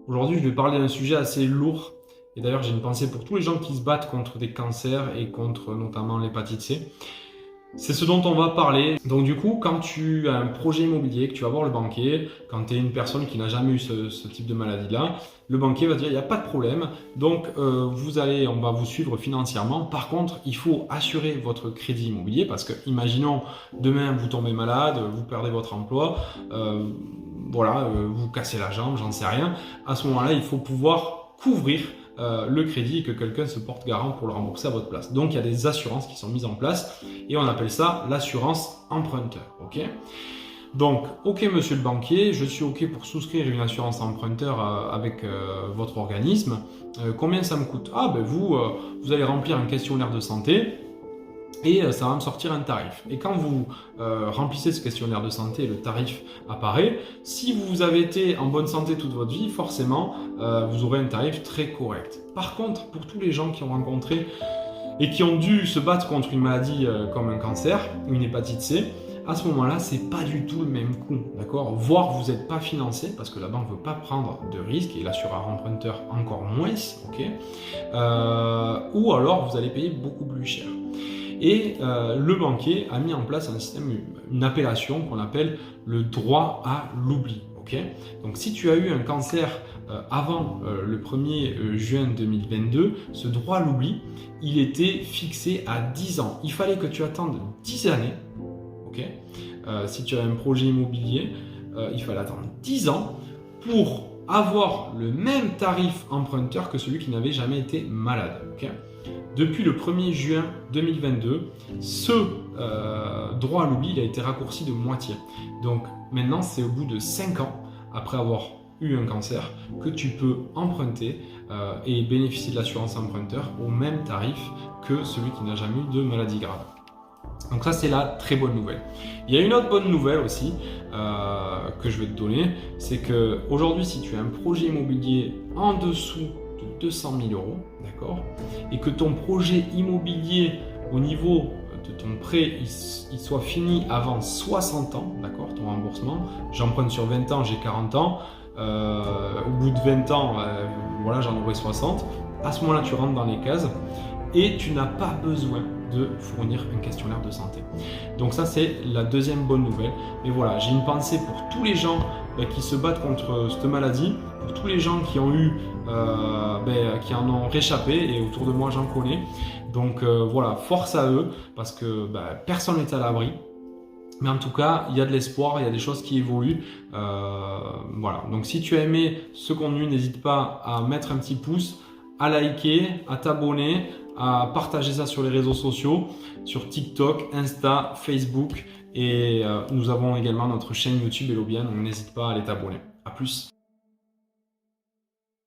Aujourd'hui, je vais parler d'un sujet assez lourd. Et d'ailleurs, j'ai une pensée pour tous les gens qui se battent contre des cancers et contre notamment l'hépatite C. C'est ce dont on va parler. Donc du coup, quand tu as un projet immobilier, que tu vas voir le banquier, quand tu es une personne qui n'a jamais eu ce type de maladie-là, le banquier va te dire, il n'y a pas de problème, donc on va vous suivre financièrement. Par contre, il faut assurer votre crédit immobilier parce que, imaginons, demain vous tombez malade, vous perdez votre emploi, vous cassez la jambe, j'en sais rien. À ce moment-là, il faut pouvoir couvrir le crédit et que quelqu'un se porte garant pour le rembourser à votre place. Donc il y a des assurances qui sont mises en place et on appelle ça l'assurance emprunteur. Ok, donc, ok monsieur le banquier, je suis ok pour souscrire une assurance emprunteur avec votre organisme. Combien ça me coûte? Ah ben vous allez remplir un questionnaire de santé et ça va me sortir un tarif. Et quand vous remplissez ce questionnaire de santé, le tarif apparaît. Si vous avez été en bonne santé toute votre vie, forcément, vous aurez un tarif très correct. Par contre, pour tous les gens qui ont rencontré et qui ont dû se battre contre une maladie comme un cancer, une hépatite C, à ce moment-là, c'est pas du tout le même coût, d'accord? Voire vous n'êtes pas financé parce que la banque ne veut pas prendre de risques et l'assureur emprunteur encore moins, ok? Ou alors vous allez payer beaucoup plus cher. Et le banquier a mis en place un système, une appellation qu'on appelle le droit à l'oubli. Okay, donc si tu as eu un cancer avant le 1er juin 2022, ce droit à l'oubli, il était fixé à 10 ans. Il fallait que tu attendes 10 années. Okay, si tu as un projet immobilier, il fallait attendre 10 ans pour avoir le même tarif emprunteur que celui qui n'avait jamais été malade. Okay, depuis le 1er juin 2022, ce droit à l'oubli il a été raccourci de moitié. Donc maintenant, c'est au bout de 5 ans, après avoir eu un cancer, que tu peux emprunter et bénéficier de l'assurance emprunteur au même tarif que celui qui n'a jamais eu de maladie grave. Donc ça, c'est la très bonne nouvelle. Il y a une autre bonne nouvelle aussi que je vais te donner, c'est qu'aujourd'hui, si tu as un projet immobilier en dessous de 200 000 euros, d'accord, et que ton projet immobilier au niveau de ton prêt il soit fini avant 60 ans, d'accord, ton remboursement, j'emprunte sur 20 ans, j'ai 40 ans, au bout de 20 ans, voilà, j'en aurai 60, à ce moment-là, tu rentres dans les cases et tu n'as pas besoin de fournir un questionnaire de santé. Donc ça, c'est la deuxième bonne nouvelle. Mais voilà, j'ai une pensée pour tous les gens qui se battent contre cette maladie, pour tous les gens qui ont eu, qui en ont réchappé, et autour de moi, j'en connais. Donc voilà, force à eux, parce que personne n'est à l'abri. Mais en tout cas, il y a de l'espoir, il y a des choses qui évoluent. Voilà. Donc si tu as aimé ce contenu, n'hésite pas à mettre un petit pouce, à liker, à t'abonner, à partager ça sur les réseaux sociaux, sur TikTok, Insta, Facebook. Et nous avons également notre chaîne YouTube Hello Bien, donc n'hésite pas à aller t'abonner. À plus.